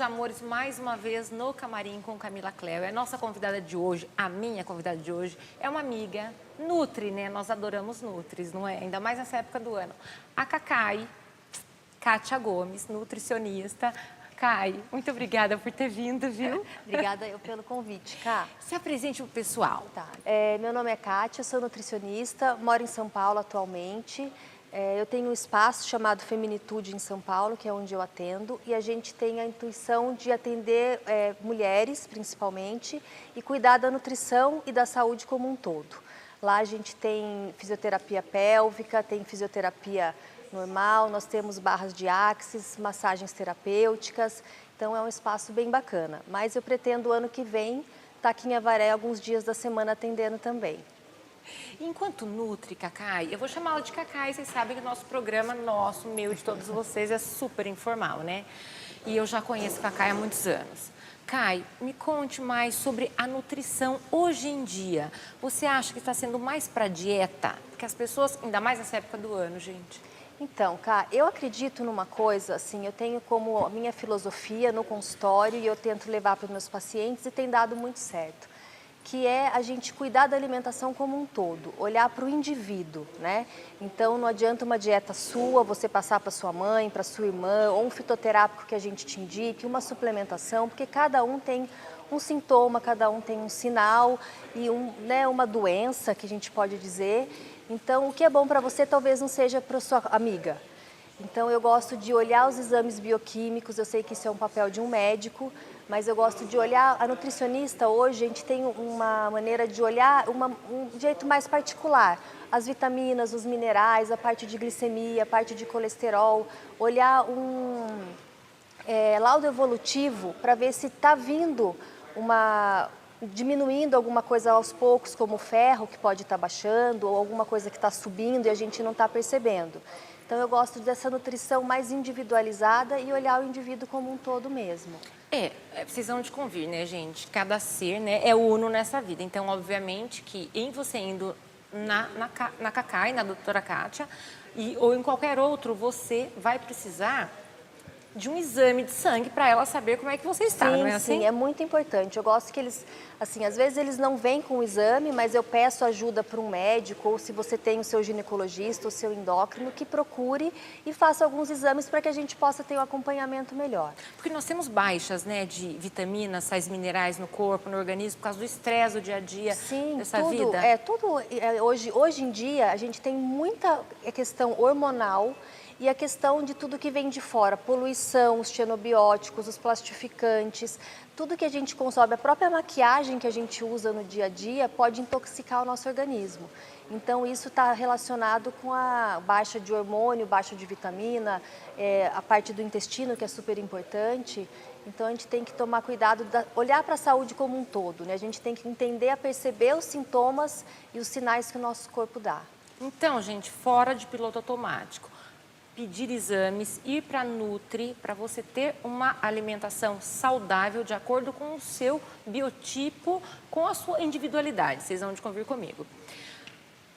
amores, mais uma vez no Camarim com Camila Cléo. A nossa convidada de hoje, a minha convidada de hoje, é uma amiga Nutri, né? Nós adoramos Nutris, não é? Ainda mais nessa época do ano. A Cacai, Kátia Gomes, nutricionista. Cai, muito obrigada por ter vindo, viu? Obrigada eu pelo convite, Cá. Se apresente pro pessoal. Tá. Meu nome é Kátia, sou nutricionista, moro em São Paulo atualmente. Eu tenho um espaço chamado Feminitude em São Paulo, que é onde eu atendo, e a gente tem a intuição de atender mulheres, principalmente, e cuidar da nutrição e da saúde como um todo. Lá a gente tem fisioterapia pélvica, tem fisioterapia normal, nós temos barras de axis, massagens terapêuticas, então é um espaço bem bacana. Mas eu pretendo, ano que vem, estar aqui em Avaré alguns dias da semana atendendo também. Enquanto Nutri, Cacai, eu vou chamá-la de Cacai, vocês sabem que o nosso programa, nosso, meu e de todos vocês, é super informal, né? E eu já conheço Cacai há muitos anos. Cai, me conte mais sobre a nutrição hoje em dia. Você acha que está sendo mais para dieta? Porque as pessoas, ainda mais nessa época do ano, gente... Então, Cá, eu acredito numa coisa, assim, eu tenho como a minha filosofia no consultório e eu tento levar para os meus pacientes e tem dado muito certo, que é a gente cuidar da alimentação como um todo, olhar para o indivíduo, né? Então, não adianta uma dieta sua, você passar para sua mãe, para sua irmã, ou um fitoterápico que a gente te indique, uma suplementação, porque cada um tem um sintoma, cada um tem um sinal e uma doença que a gente pode dizer. Então, o que é bom para você talvez não seja para sua amiga. Então, eu gosto de olhar os exames bioquímicos, eu sei que isso é um papel de um médico, mas eu gosto de olhar, a nutricionista hoje, a gente tem uma maneira de olhar, um jeito mais particular. As vitaminas, os minerais, a parte de glicemia, a parte de colesterol, olhar laudo evolutivo para ver se está vindo diminuindo alguma coisa aos poucos, como o ferro que pode estar baixando, ou alguma coisa que está subindo e a gente não está percebendo. Então eu gosto dessa nutrição mais individualizada e olhar o indivíduo como um todo mesmo. Precisam de convir, né, gente? Cada ser, né, é uno nessa vida. Então, obviamente que em você indo na Cacai, na doutora Kátia, ou em qualquer outro, você vai precisar de um exame de sangue para ela saber como é que você está, não é assim? Sim, é muito importante. Eu gosto que eles, assim, às vezes eles não vêm com o exame, mas eu peço ajuda para um médico, ou se você tem o seu ginecologista, o seu endócrino, que procure e faça alguns exames para que a gente possa ter um acompanhamento melhor. Porque nós temos baixas, né, de vitaminas, sais minerais no corpo, no organismo, por causa do estresse do dia a dia, dessa vida. Hoje em dia, a gente tem muita questão hormonal, e a questão de tudo que vem de fora, poluição, os xenobióticos, os plastificantes, tudo que a gente consome, a própria maquiagem que a gente usa no dia a dia pode intoxicar o nosso organismo. Então isso está relacionado com a baixa de hormônio, baixa de vitamina, a parte do intestino que é super importante. Então a gente tem que tomar cuidado, olhar para a saúde como um todo, né? A gente tem que entender, perceber os sintomas e os sinais que o nosso corpo dá. Então, gente, fora de piloto automático. Pedir exames, ir para a Nutri, para você ter uma alimentação saudável de acordo com o seu biotipo, com a sua individualidade. Vocês vão de convir comigo.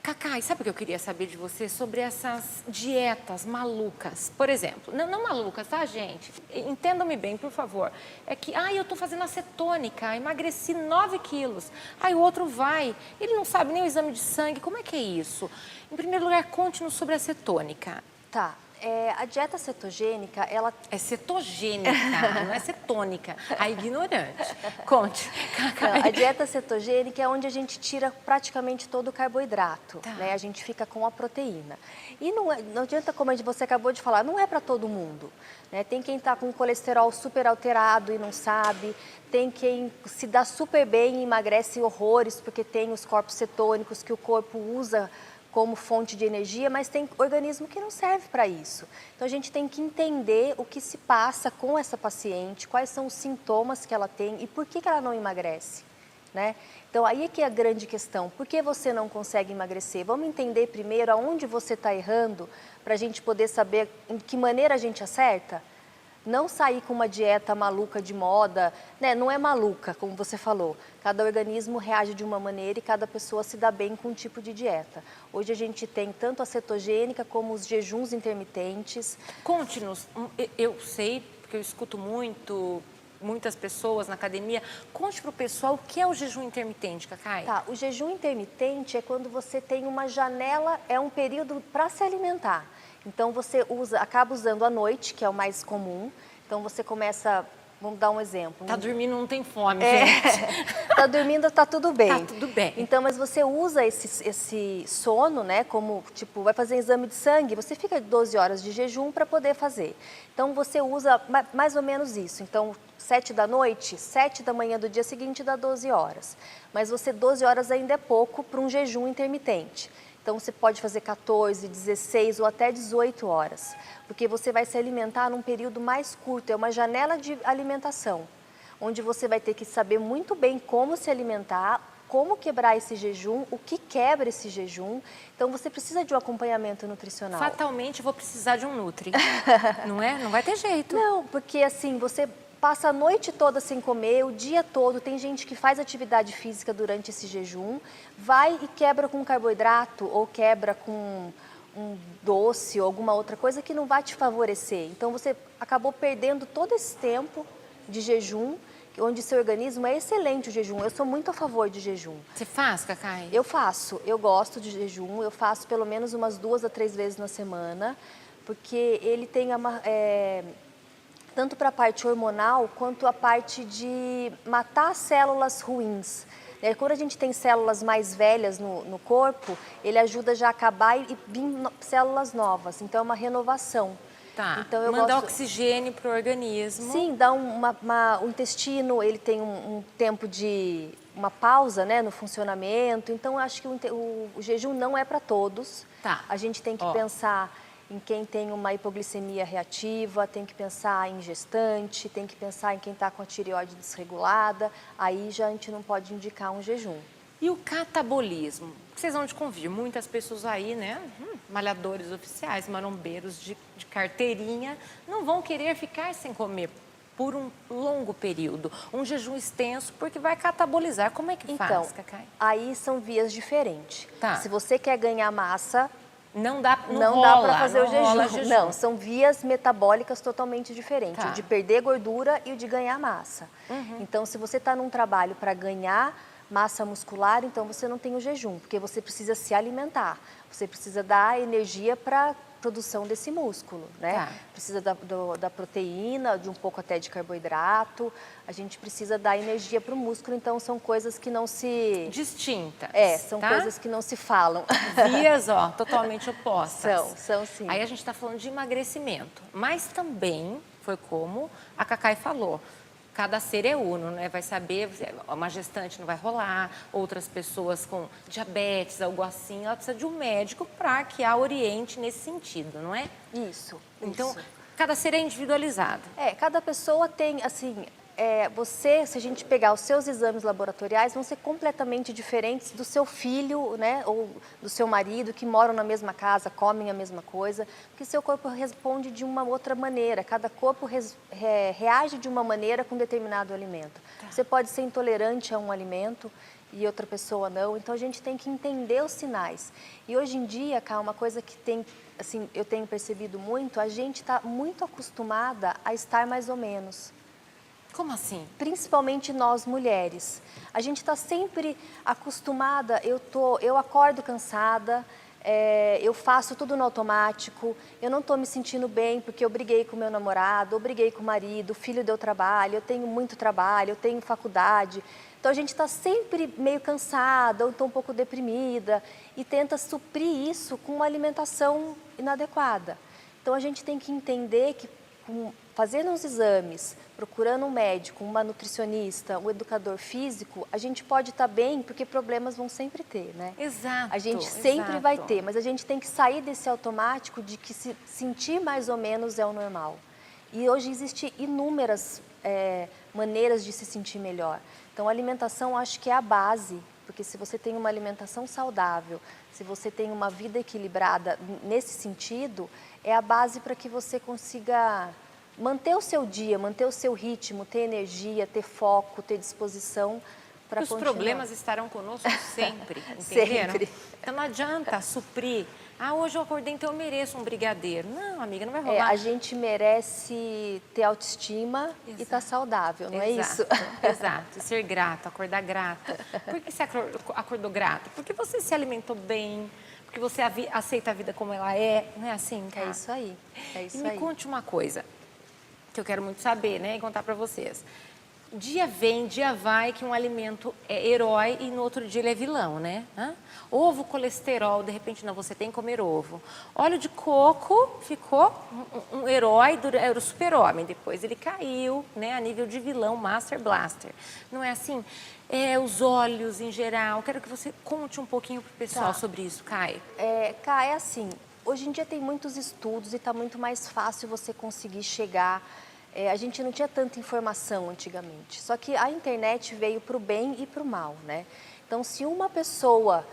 Cacai, sabe o que eu queria saber de você sobre essas dietas malucas? Por exemplo, não malucas, tá, gente? Entendam-me bem, por favor. É que, eu tô fazendo acetônica, emagreci 9 quilos. Aí o outro vai, ele não sabe nem o exame de sangue, como é que é isso? Em primeiro lugar, conte-nos sobre a acetônica. Tá. A dieta cetogênica, ela... É cetogênica, não é cetônica. A ignorante. Conte. Não, a dieta cetogênica é onde a gente tira praticamente todo o carboidrato, tá, né? A gente fica com a proteína. E não adianta, como você acabou de falar, não é para todo mundo, né? Tem quem está com o colesterol super alterado e não sabe, tem quem se dá super bem e emagrece horrores porque tem os corpos cetônicos que o corpo usa como fonte de energia, mas tem organismo que não serve para isso. Então a gente tem que entender o que se passa com essa paciente, quais são os sintomas que ela tem e por que ela não emagrece, né? Então aí é que é a grande questão, por que você não consegue emagrecer? Vamos entender primeiro aonde você está errando para a gente poder saber em que maneira a gente acerta? Não sair com uma dieta maluca de moda, né? Não é maluca, como você falou. Cada organismo reage de uma maneira e cada pessoa se dá bem com um tipo de dieta. Hoje a gente tem tanto a cetogênica como os jejuns intermitentes. Conte-nos, eu sei, porque eu escuto muito muitas pessoas na academia. Conte para o pessoal o que é o jejum intermitente, Cacai. Tá, o jejum intermitente é quando você tem uma janela, é um período para se alimentar. Então você acaba usando à noite, que é o mais comum. Então você começa, vamos dar um exemplo. Tá dormindo, não tem fome, gente. Tá dormindo, tá tudo bem. Tá tudo bem. Então, mas você usa esse sono, né, como, tipo, vai fazer exame de sangue, você fica 12 horas de jejum para poder fazer. Então, você usa mais ou menos isso. Então, 7 da noite, 7 da manhã do dia seguinte dá 12 horas. Mas 12 horas ainda é pouco para um jejum intermitente. Então, você pode fazer 14, 16 ou até 18 horas, porque você vai se alimentar num período mais curto, é uma janela de alimentação, onde você vai ter que saber muito bem como se alimentar, como quebrar esse jejum, o que quebra esse jejum. Então, você precisa de um acompanhamento nutricional. Fatalmente, vou precisar de um Nutri, não é? Não vai ter jeito. Não, porque assim, você passa a noite toda sem comer, o dia todo. Tem gente que faz atividade física durante esse jejum, vai e quebra com carboidrato ou quebra com um doce ou alguma outra coisa que não vai te favorecer. Então, você acabou perdendo todo esse tempo de jejum, onde seu organismo é excelente o jejum. Eu sou muito a favor de jejum. Você faz, Cacai? Eu faço, eu gosto de jejum, eu faço pelo menos umas 2 a 3 vezes na semana, porque ele tem tanto para a parte hormonal quanto a parte de matar células ruins. Quando a gente tem células mais velhas no corpo, ele ajuda já a acabar e vir células novas. Então, é uma renovação. Tá, então, eu manda gosto... oxigênio para o organismo. Sim, dá o intestino, ele tem um tempo de uma pausa, né, no funcionamento. Então, acho que o jejum não é para todos. Tá. A gente tem que pensar em quem tem uma hipoglicemia reativa, tem que pensar em gestante, tem que pensar em quem está com a tireoide desregulada. Aí já a gente não pode indicar um jejum. E o catabolismo? Vocês vão de convir, muitas pessoas aí, né, malhadores oficiais, marombeiros de carteirinha, não vão querer ficar sem comer por um longo período, um jejum extenso, porque vai catabolizar. Como é que faz, Cacai? Aí são vias diferentes. Tá. Se você quer ganhar massa, não dá para fazer o jejum. Não, são vias metabólicas totalmente diferentes. Tá. O de perder gordura e o de ganhar massa. Então, se você está num trabalho para ganhar massa muscular, então você não tem o jejum, porque você precisa se alimentar. Você precisa dar energia para a produção desse músculo, né? Tá. Precisa da proteína, de um pouco até de carboidrato. A gente precisa dar energia para o músculo, então são coisas que não se... Distintas. São tá? coisas que não se falam. Vias, totalmente opostas. São sim. Aí a gente está falando de emagrecimento, mas também foi como a Cacai falou. Cada ser é uno, né? Vai saber, uma gestante não vai rolar, outras pessoas com diabetes, algo assim, ela precisa de um médico para que a oriente nesse sentido, não é? Isso. Então, cada ser é individualizado. Cada pessoa tem, assim, se a gente pegar os seus exames laboratoriais, vão ser completamente diferentes do seu filho, né, ou do seu marido, que moram na mesma casa, comem a mesma coisa, porque seu corpo responde de uma outra maneira, cada corpo reage de uma maneira com determinado alimento. Tá. Você pode ser intolerante a um alimento e outra pessoa não, então a gente tem que entender os sinais. E hoje em dia, Cá, uma coisa que eu tenho percebido muito, a gente está muito acostumada a estar mais ou menos. Como assim? Principalmente nós mulheres. A gente está sempre acostumada, eu acordo cansada, eu faço tudo no automático, eu não estou me sentindo bem porque eu briguei com meu namorado, eu briguei com o marido, o filho deu trabalho, eu tenho muito trabalho, eu tenho faculdade. Então a gente está sempre meio cansada ou então um pouco deprimida e tenta suprir isso com uma alimentação inadequada. Então a gente tem que entender que fazendo uns exames, procurando um médico, uma nutricionista, um educador físico, a gente pode estar bem, porque problemas vão sempre ter, né? Exato. A gente sempre vai ter, mas a gente tem que sair desse automático de que se sentir mais ou menos é o normal. E hoje existem inúmeras maneiras de se sentir melhor. Então, a alimentação acho que é a base, porque se você tem uma alimentação saudável, se você tem uma vida equilibrada nesse sentido, é a base para que você consiga manter o seu dia, manter o seu ritmo, ter energia, ter foco, ter disposição para continuar. Os problemas estarão conosco sempre, entenderam? Sempre. Então não adianta suprir Ah, hoje eu acordei, então eu mereço um brigadeiro. Não, amiga, não vai rolar. A gente merece ter autoestima e estar saudável, não é isso? Exato, e ser grato, acordar grata. Por que você acordou grato? Porque você se alimentou bem, porque você aceita a vida como ela é, não é assim, cara? É isso aí, é isso E me aí. conte uma coisa, que eu quero muito saber, né, e contar pra vocês. Dia vem, dia vai que um alimento é herói e no outro dia ele é vilão, né? Ovo, colesterol, de repente não, você tem que comer ovo. Óleo de coco ficou um herói, era o super-homem, depois ele caiu, né, a nível de vilão, Master Blaster. Não é assim? Os óleos em geral, quero que você conte um pouquinho pro pessoal sobre isso, Kai. É assim, hoje em dia tem muitos estudos e está muito mais fácil você conseguir chegar. A gente não tinha tanta informação antigamente, só que a internet veio para o bem e para o mal, né? Então, se uma pessoa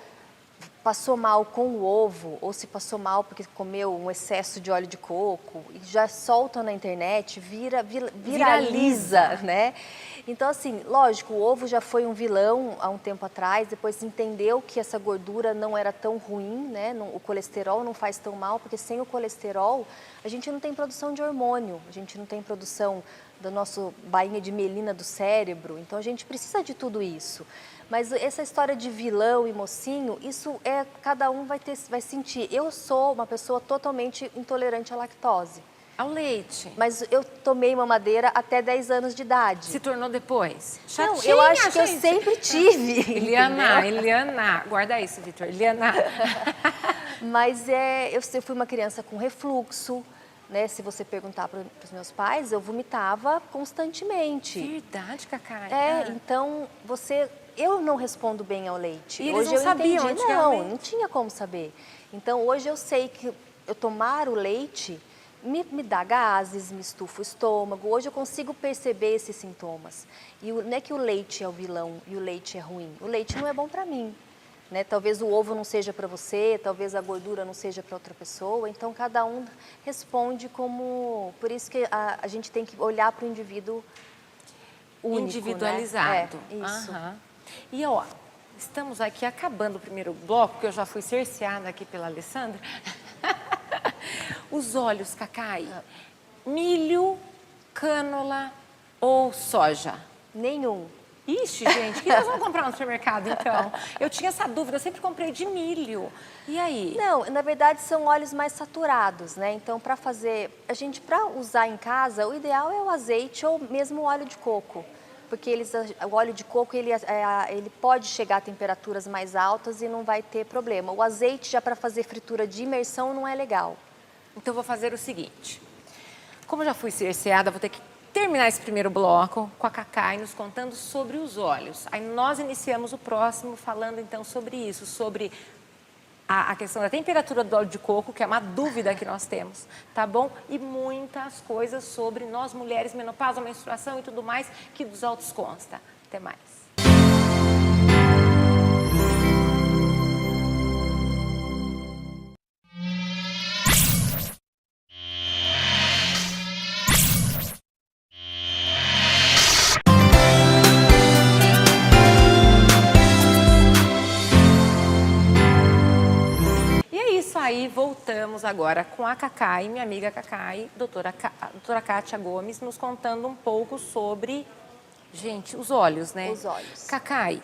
passou mal com o ovo, ou se passou mal porque comeu um excesso de óleo de coco, e já solta na internet, viraliza, né? Então, assim, lógico, o ovo já foi um vilão há um tempo atrás, depois entendeu que essa gordura não era tão ruim, né? O colesterol não faz tão mal, porque sem o colesterol a gente não tem produção de hormônio, a gente não tem produção da nossa bainha de melina do cérebro, então a gente precisa de tudo isso. Mas essa história de vilão e mocinho, isso cada um vai sentir. Eu sou uma pessoa totalmente intolerante à lactose. Ao leite. Mas eu tomei mamadeira até 10 anos de idade. Se tornou depois? Não, eu acho que eu sempre tive. Eliana, guarda isso, Vitor. Eliana. Mas eu fui uma criança com refluxo, né? Se você perguntar para os meus pais, eu vomitava constantemente. Verdade, Cacá. Então eu não respondo bem ao leite. E hoje eles não sabiam entendi, não tinha como saber. Então hoje eu sei que eu tomar o leite me dá gases, me estufa o estômago. Hoje eu consigo perceber esses sintomas. E não é que o leite é o vilão e o leite é ruim. O leite não é bom para mim, né? Talvez o ovo não seja para você, talvez a gordura não seja para outra pessoa. Então cada um responde como... Por isso que a gente tem que olhar para o indivíduo único, individualizado. Né? Isso. E ó, estamos aqui acabando o primeiro bloco, que eu já fui cerceada aqui pela Alessandra. Os óleos, Cacai, milho, canola ou soja? Nenhum. Ixi, gente, o que nós vamos comprar no supermercado, então? Eu tinha essa dúvida, eu sempre comprei de milho. E aí? Não, na verdade são óleos mais saturados, né? Então, para usar em casa, o ideal é o azeite ou mesmo o óleo de coco. Porque o óleo de coco, ele pode chegar a temperaturas mais altas e não vai ter problema. O azeite, já para fazer fritura de imersão, não é legal. Então, eu vou fazer o seguinte. Como eu já fui cerceada, vou ter que terminar esse primeiro bloco com a Cacai nos contando sobre os óleos. Aí nós iniciamos o próximo falando, então, sobre isso, sobre a questão da temperatura do óleo de coco, que é uma dúvida que nós temos, tá bom? E muitas coisas sobre nós mulheres, menopausa, menstruação e tudo mais, que dos autos consta. Até mais. Aí voltamos agora com a Cacai, minha amiga Cacai, doutora Kátia Gomes, nos contando um pouco sobre, gente, os óleos, né? Os óleos. Cacai,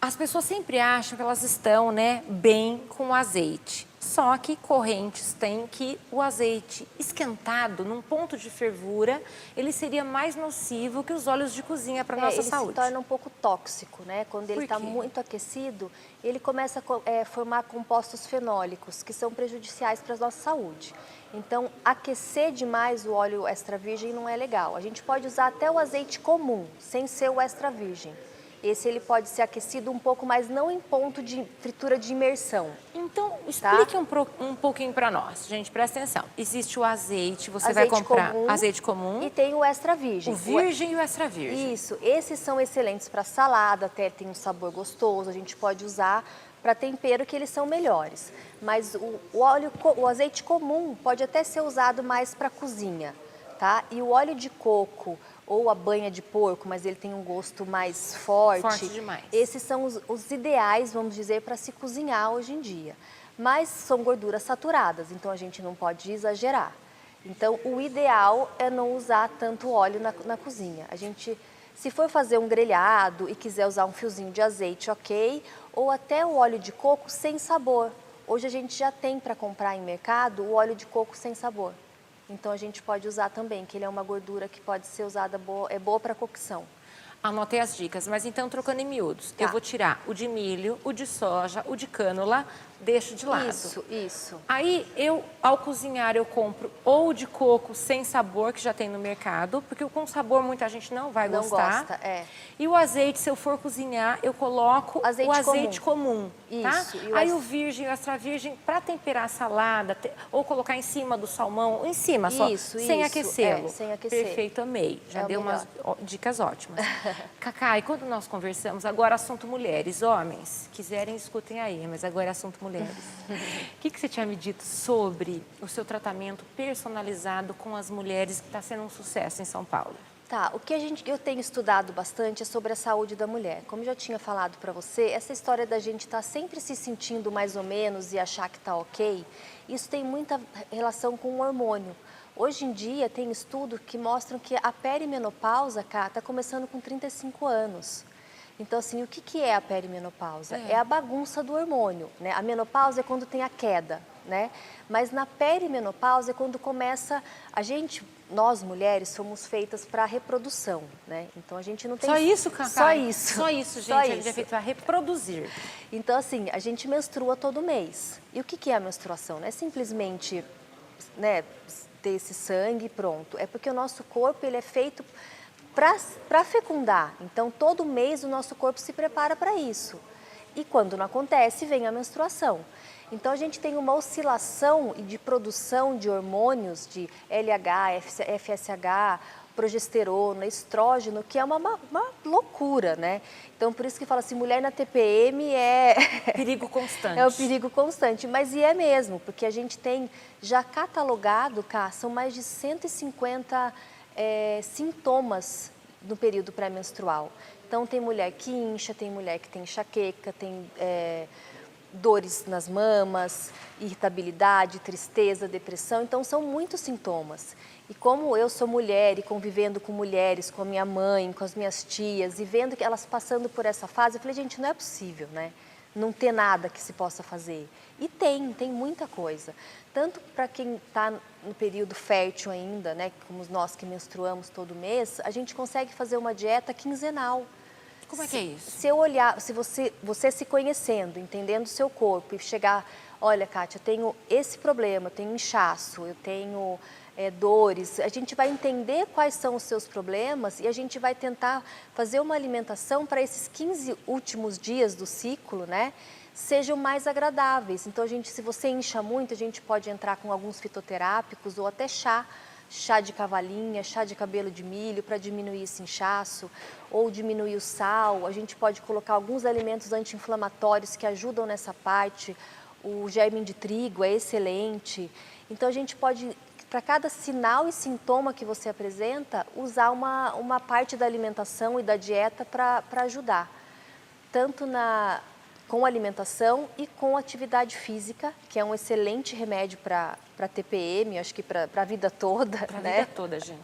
as pessoas sempre acham que elas estão, né, bem com o azeite. Só que correntes têm que o azeite esquentado, num ponto de fervura, ele seria mais nocivo que os óleos de cozinha para a nossa saúde. Ele se torna um pouco tóxico, né? Quando ele está muito aquecido, ele começa a formar compostos fenólicos, que são prejudiciais para a nossa saúde. Então, aquecer demais o óleo extra virgem não é legal. A gente pode usar até o azeite comum, sem ser o extra virgem. Esse ele pode ser aquecido um pouco, mas não em ponto de fritura de imersão. Então, explique um pouquinho para nós, gente, presta atenção. Existe o azeite, você vai comprar azeite comum. E tem o extra virgem. O virgem e o extra virgem. Isso, esses são excelentes para salada, até tem um sabor gostoso, a gente pode usar para tempero que eles são melhores. Mas o azeite comum pode até ser usado mais para cozinha, tá? E o óleo de coco ou a banha de porco, mas ele tem um gosto mais forte. Forte demais. Esses são os ideais, vamos dizer, para se cozinhar hoje em dia. mas são gorduras saturadas, então a gente não pode exagerar. Então, o ideal é não usar tanto óleo na cozinha. A gente, se for fazer um grelhado e quiser usar um fiozinho de azeite, ok, ou até o óleo de coco sem sabor. Hoje a gente já tem para comprar em mercado o óleo de coco sem sabor. Então a gente pode usar também, que ele é uma gordura que pode ser usada, é boa para cocção. Anotei as dicas, mas então trocando em miúdos, Tá. eu vou tirar o de milho, o de soja, o de cânula, deixo de lado. Isso. Aí, ao cozinhar, eu compro ou o de coco sem sabor, que já tem no mercado, porque o com sabor muita gente não vai Não gostar. gosta, é. E o azeite, se eu for cozinhar, eu coloco Azeite o azeite comum, tá? Isso, e o Aí o virgem, o extra virgem, para temperar a salada, ou colocar em cima do salmão, ou em cima só, sem aquecê-lo. sem aquecer. Perfeito, amei. Já É o deu umas dicas ótimas. Cacá, e quando nós conversamos, agora assunto mulheres, homens, quiserem escutem aí, mas agora é assunto mulheres. O que você tinha me dito sobre o seu tratamento personalizado com as mulheres que está sendo um sucesso em São Paulo? Tá, o que eu tenho estudado bastante é sobre a saúde da mulher. Como eu já tinha falado para você, essa história da gente estar sempre se sentindo mais ou menos e achar que está ok, isso tem muita relação com o hormônio. Hoje em dia tem estudos que mostram que a perimenopausa, cá, está começando com 35 anos. Então, assim, o que é a perimenopausa? É a bagunça do hormônio, né? A menopausa é quando tem a queda, né? Mas na perimenopausa é quando começa... Nós mulheres somos feitas para reprodução, né? Então a gente não tem... Só isso, Cacá? Só isso. Só isso, gente. Só A gente isso. é feito para reproduzir. Então, assim, a gente menstrua todo mês. E o que é a menstruação? Não é simplesmente, né, ter esse sangue e pronto. É porque o nosso corpo ele é feito para fecundar. Então, todo mês o nosso corpo se prepara para isso. E quando não acontece, vem a menstruação. Então, a gente tem uma oscilação de produção de hormônios, de LH, FSH, progesterona, estrógeno, que é uma loucura, né? Então, por isso que fala assim, mulher na TPM é... Perigo constante. É o perigo constante, mas e é mesmo, porque a gente tem já catalogado, cá, são mais de 150 sintomas no período pré-menstrual. Então, tem mulher que incha, tem mulher que tem enxaqueca, tem dores nas mamas, irritabilidade, tristeza, depressão. Então, são muitos sintomas. E como eu sou mulher e convivendo com mulheres, com a minha mãe, com as minhas tias, e vendo que elas passando por essa fase, eu falei, gente, não é possível, né? Não ter nada que se possa fazer. E tem muita coisa. Tanto para quem está no período fértil ainda, né, como nós que menstruamos todo mês, a gente consegue fazer uma dieta quinzenal. Como é que é isso? Se eu olhar, se você se conhecendo, entendendo o seu corpo e chegar, olha, Kátia, eu tenho esse problema, eu tenho inchaço, eu tenho dores, a gente vai entender quais são os seus problemas e a gente vai tentar fazer uma alimentação para esses 15 últimos dias do ciclo, né? Sejam mais agradáveis. Então, se você incha muito, a gente pode entrar com alguns fitoterápicos ou até chá de cavalinha, chá de cabelo de milho para diminuir esse inchaço ou diminuir o sal. A gente pode colocar alguns alimentos anti-inflamatórios que ajudam nessa parte. O germe de trigo é excelente. Então, a gente pode, para cada sinal e sintoma que você apresenta, usar uma parte da alimentação e da dieta para ajudar. Tanto com alimentação e com atividade física, que é um excelente remédio para TPM, acho que para a vida toda. Para a né? vida toda, gente.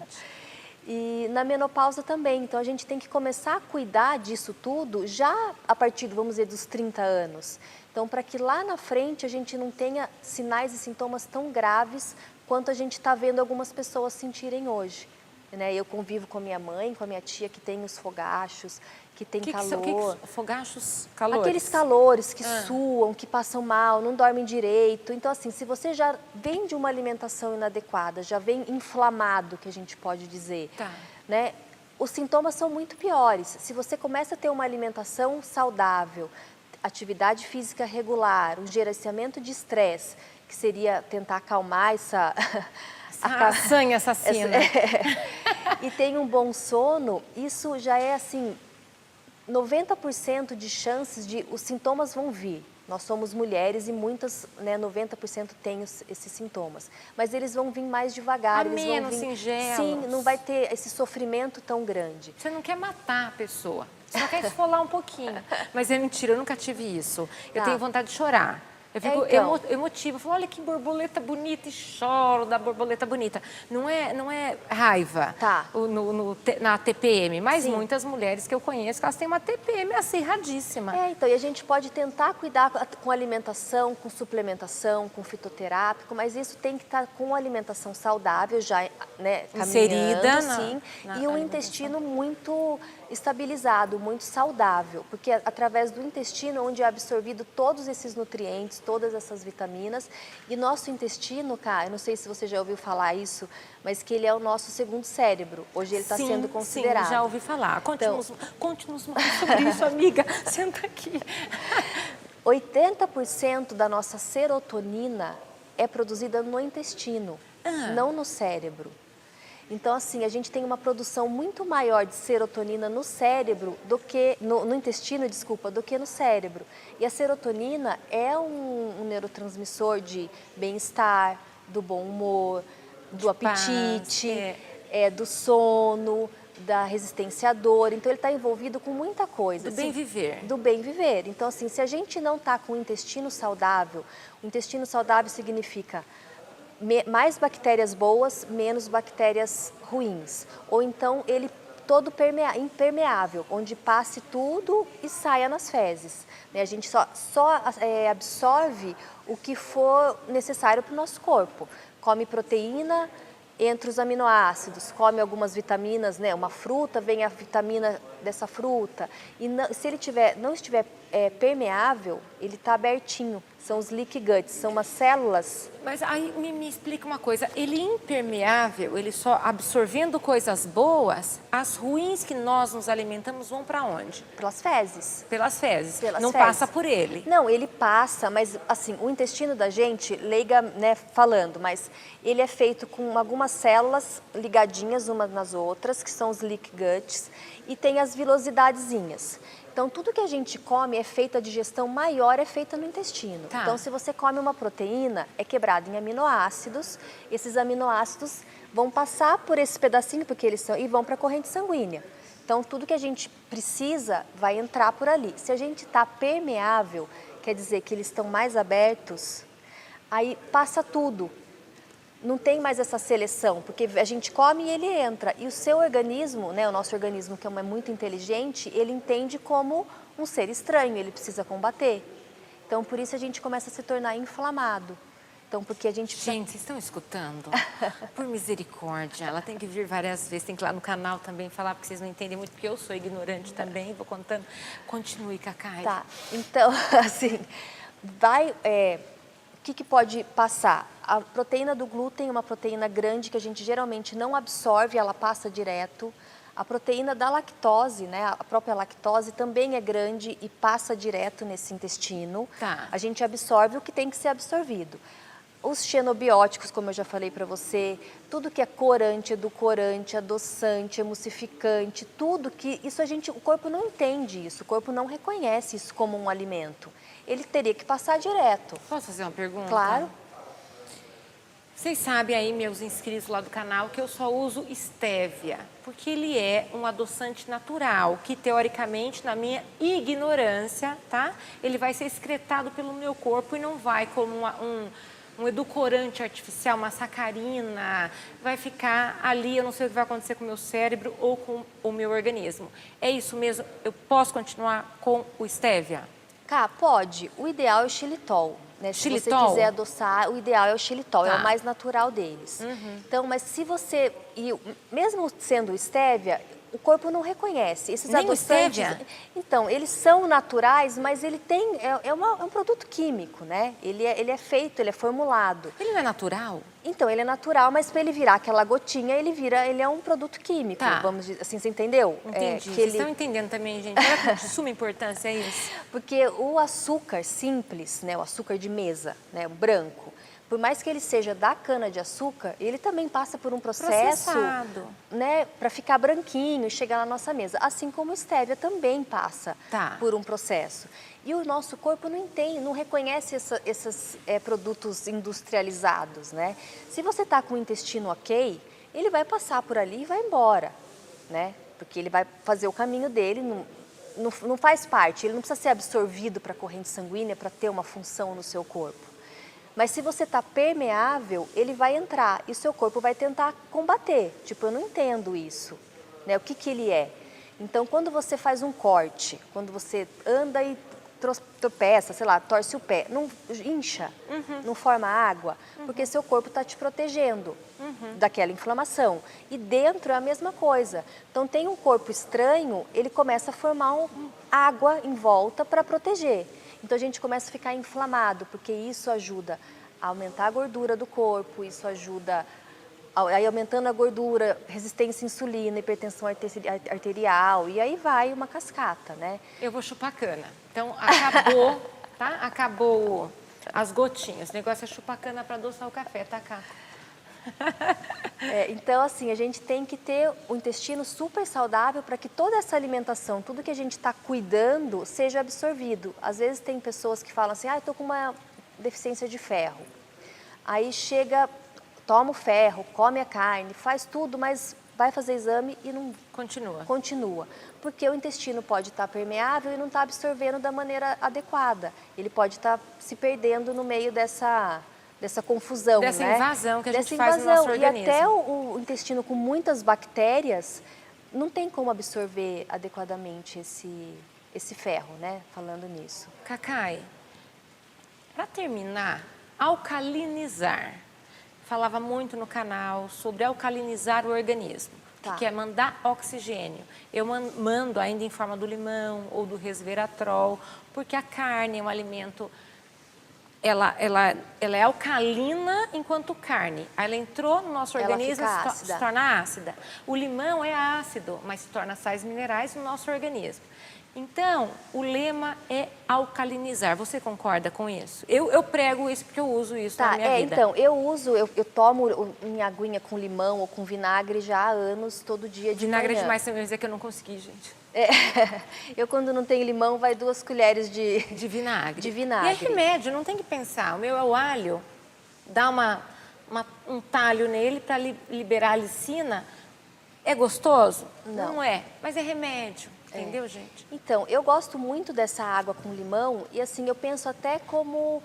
E na menopausa também, então a gente tem que começar a cuidar disso tudo já a partir, vamos dizer, dos 30 anos. Então, para que lá na frente a gente não tenha sinais e sintomas tão graves quanto a gente está vendo algumas pessoas sentirem hoje. Né? Eu convivo com a minha mãe, com a minha tia que tem os fogachos, que tem calor. Fogachos, calores? Aqueles calores que suam, que passam mal, não dormem direito. Então, assim, se você já vem de uma alimentação inadequada, já vem inflamado, que a gente pode dizer, né? Os sintomas são muito piores. Se você começa a ter uma alimentação saudável, atividade física regular, um gerenciamento de estresse, que seria tentar acalmar essa... A sanha assassina. E tem um bom sono, isso já é assim... 90% de chances de os sintomas vão vir. Nós somos mulheres e muitas, né, 90% têm esses sintomas. Mas eles vão vir mais devagar. Eles vão vir singelos. Sim, não vai ter esse sofrimento tão grande. Você não quer matar a pessoa, você só quer esfolar um pouquinho. Mas é mentira, eu nunca tive isso. Eu tenho vontade de chorar. Eu fico Então. emotiva, falo, olha que borboleta bonita e choro da borboleta bonita. Não é raiva Tá. na TPM, mas Sim. muitas mulheres que eu conheço, elas têm uma TPM acirradíssima. Então, e a gente pode tentar cuidar com alimentação, com suplementação, com fitoterápico, mas isso tem que estar com alimentação saudável já, né, Inserida caminhando, na sim, e um alimentação. intestino muito estabilizado, muito saudável, porque é através do intestino onde é absorvido todos esses nutrientes, todas essas vitaminas, e nosso intestino, cara, eu não sei se você já ouviu falar isso, mas que ele é o nosso segundo cérebro. Hoje ele está sendo considerado. Sim, já ouvi falar. Então, Conte-nos mais sobre isso, amiga. Senta aqui. 80% da nossa serotonina é produzida no intestino, não no cérebro. Então, assim, a gente tem uma produção muito maior de serotonina no cérebro do que no intestino, desculpa, do que no cérebro. E a serotonina é um neurotransmissor de bem-estar, do bom humor, do apetite, do sono, da resistência à dor. Então, ele está envolvido com muita coisa. Do bem viver. Do bem viver. Então, assim, se a gente não está com o intestino saudável significa mais bactérias boas, menos bactérias ruins. Ou então, ele todo impermeável, onde passe tudo e saia nas fezes. A gente só absorve o que for necessário para o nosso corpo. Come proteína, entre os aminoácidos, come algumas vitaminas, né? Uma fruta, vem a vitamina dessa fruta. E se ele não estiver permeável, ele está abertinho. São os leaky guts, são umas células. Mas aí me explica uma coisa, ele é impermeável, ele só absorvendo coisas boas, as ruins que nós nos alimentamos vão para onde? Pelas fezes. Pelas fezes. Não fezes. passa por ele. Não, ele passa, mas assim, o intestino da gente, leiga, né, falando, mas ele é feito com algumas células ligadinhas umas nas outras, que são os leaky guts, e tem as vilosidadezinhas. Então, tudo que a gente come é feito, a digestão maior é feita no intestino. Tá. Então, se você come uma proteína, é quebrada em aminoácidos, esses aminoácidos vão passar por esse pedacinho, porque eles são, e vão para a corrente sanguínea. Então, tudo que a gente precisa vai entrar por ali. Se a gente está permeável, quer dizer que eles estão mais abertos, aí passa tudo. Não tem mais essa seleção, porque a gente come e ele entra. E o seu organismo, né, o nosso organismo, que é muito inteligente, ele entende como um ser estranho, ele precisa combater. Então, por isso a gente começa a se tornar inflamado. Então, porque a gente... Gente, vocês estão escutando? Por misericórdia, ela tem que vir várias vezes, tem que ir lá no canal também falar, porque vocês não entendem muito, porque eu sou ignorante também, vou contando. Continue, Cacai. Tá, então, assim, o que pode passar? A proteína do glúten é uma proteína grande que a gente geralmente não absorve, ela passa direto. A proteína da lactose, né, a própria lactose também é grande e passa direto nesse intestino. Tá. A gente absorve o que tem que ser absorvido. Os xenobióticos, como eu já falei para você, tudo que é corante, edulcorante, adoçante, emulsificante, tudo que o corpo não entende isso, o corpo não reconhece isso como um alimento. Ele teria que passar direto. Posso fazer uma pergunta? Claro. Vocês sabem aí, meus inscritos lá do canal, que eu só uso estévia, porque ele é um adoçante natural, que teoricamente, na minha ignorância, tá? Ele vai ser excretado pelo meu corpo e não vai como um edulcorante artificial, uma sacarina, vai ficar ali, eu não sei o que vai acontecer com o meu cérebro ou com o meu organismo. É isso mesmo? Eu posso continuar com o estévia? Cá, pode. O ideal é o xilitol. Né? Se você quiser adoçar, o ideal é o xilitol, é o mais natural deles. Então, mas se você... mesmo sendo estévia, o corpo não reconhece. Esses Nem adoçantes... estévia? Então, eles são naturais, mas ele tem... É um produto químico, né? Ele é feito, ele é formulado. Ele não é natural? Então, ele é natural, mas para ele virar aquela gotinha, ele é um produto químico, Tá. Vamos dizer assim, você entendeu? Entendi. Vocês estão entendendo também, gente? Olha de suma importância é isso. Porque o açúcar simples, né, o açúcar de mesa, né, o branco, por mais que ele seja da cana-de-açúcar, ele também passa por um processo, né, para ficar branquinho e chegar na nossa mesa. Assim como o estévia também passa por um processo. E o nosso corpo não entende, não reconhece esses produtos industrializados, né? Se você está com o intestino ok, ele vai passar por ali e vai embora, né? Porque ele vai fazer o caminho dele não faz parte, ele não precisa ser absorvido para a corrente sanguínea para ter uma função no seu corpo. Mas se você está permeável, ele vai entrar e o seu corpo vai tentar combater. Tipo, eu não entendo isso, né? O que que ele é? Então, quando você faz um corte, quando você anda e tropeça, sei lá, torce o pé, não incha, não forma água, porque seu corpo está te protegendo daquela inflamação. E dentro é a mesma coisa. Então, tem um corpo estranho, ele começa a formar água em volta para proteger. Então, a gente começa a ficar inflamado, porque isso ajuda a aumentar a gordura do corpo, isso ajuda, aí aumentando a gordura, resistência à insulina, hipertensão arterial, e aí vai uma cascata, né? Eu vou chupar cana. Então, acabou, tá? Acabou as gotinhas. O negócio é chupar cana para adoçar o café, tá, Caco? Então, assim, a gente tem que ter o intestino super saudável para que toda essa alimentação, tudo que a gente está cuidando, seja absorvido. Às vezes tem pessoas que falam assim, eu estou com uma deficiência de ferro. Aí chega, toma o ferro, come a carne, faz tudo, mas vai fazer exame e não... Continua. Porque o intestino pode estar permeável e não está absorvendo da maneira adequada. Ele pode estar se perdendo no meio dessa confusão, dessa né? invasão que a gente faz no nosso organismo. E até o intestino com muitas bactérias não tem como absorver adequadamente esse ferro, né? Falando nisso. Cacai, para terminar, alcalinizar. Falava muito no canal sobre alcalinizar o organismo, que é mandar oxigênio. Eu mando ainda em forma do limão ou do resveratrol, porque a carne é um alimento... Ela é alcalina enquanto carne. Ela entrou no nosso organismo e se torna ácida. O limão é ácido, mas se torna sais minerais no nosso organismo. Então, o lema é alcalinizar. Você concorda com isso? Eu prego isso porque eu uso isso na minha vida. Então, eu tomo minha aguinha com limão ou com vinagre já há anos, todo dia de vinagre manhã. É demais, você vai dizer que eu não consegui, gente. Eu, quando não tenho limão, vai 2 colheres de vinagre. De vinagre. E é remédio, não tem que pensar. O meu é o alho, dá um talho nele para liberar a alicina. É gostoso? Não é, mas é remédio. Entendeu, gente? Então, eu gosto muito dessa água com limão e assim, eu penso até como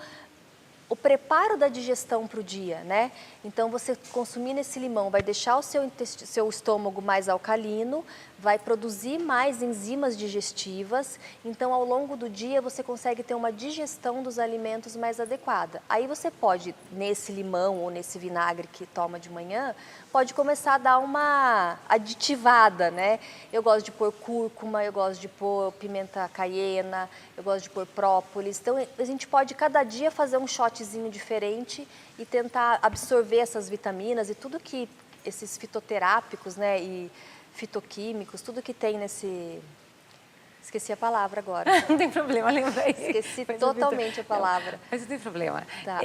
o preparo da digestão para o dia, né? Então, você consumindo esse limão vai deixar o seu estômago mais alcalino, vai produzir mais enzimas digestivas, então ao longo do dia você consegue ter uma digestão dos alimentos mais adequada. Aí você pode, nesse limão ou nesse vinagre que toma de manhã, pode começar a dar uma aditivada, né? Eu gosto de pôr cúrcuma, eu gosto de pôr pimenta caiena, eu gosto de pôr própolis. Então a gente pode cada dia fazer um shotzinho diferente e tentar absorver essas vitaminas e tudo que esses fitoterápicos, né, e fitoquímicos, tudo que tem nesse... Esqueci a palavra agora. Não tem problema, lembrei. Esqueci totalmente a palavra. Mas não tem problema. Tá.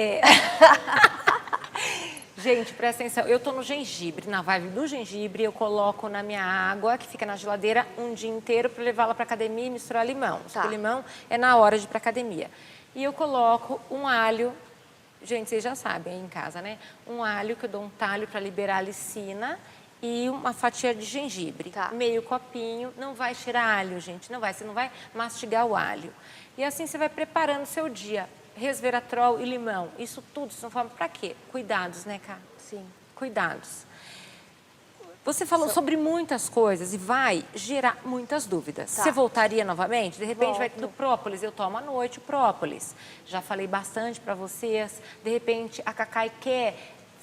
Gente, presta atenção, eu tô no gengibre, na vibe do gengibre, eu coloco na minha água, que fica na geladeira, um dia inteiro para levá-la para academia e misturar limão. O limão é na hora de ir para academia. E eu coloco um alho, gente, vocês já sabem aí em casa, né? Um alho que eu dou um talho para liberar a alicina e uma fatia de gengibre. Meio copinho, não vai cheirar alho, gente, não vai, você não vai mastigar o alho. E assim você vai preparando o seu dia. Resveratrol e limão, isso tudo, isso não forma para quê? Cuidados, né, Cá? Sim. Cuidados. Você falou sobre muitas coisas e vai gerar muitas dúvidas. Você voltaria novamente? De repente vai do própolis, eu tomo à noite o própolis. Já falei bastante para vocês. De repente a Cacai quer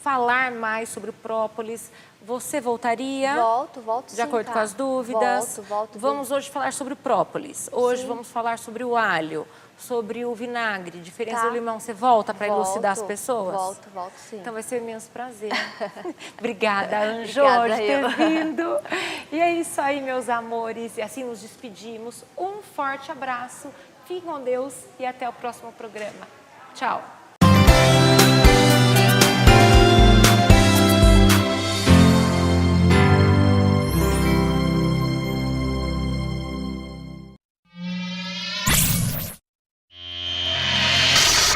falar mais sobre o própolis. Você voltaria? Volto sim. De acordo com as dúvidas? Volto. Vamos hoje falar sobre o própolis. Hoje vamos falar sobre o alho, sobre o vinagre, diferença do limão. Você volta para elucidar as pessoas? Volto sim. Então vai ser imenso prazer. Obrigada, Anjo, Obrigada, de ter vindo. E é isso aí, meus amores. E assim nos despedimos. Um forte abraço. Fiquem com Deus e até o próximo programa. Tchau.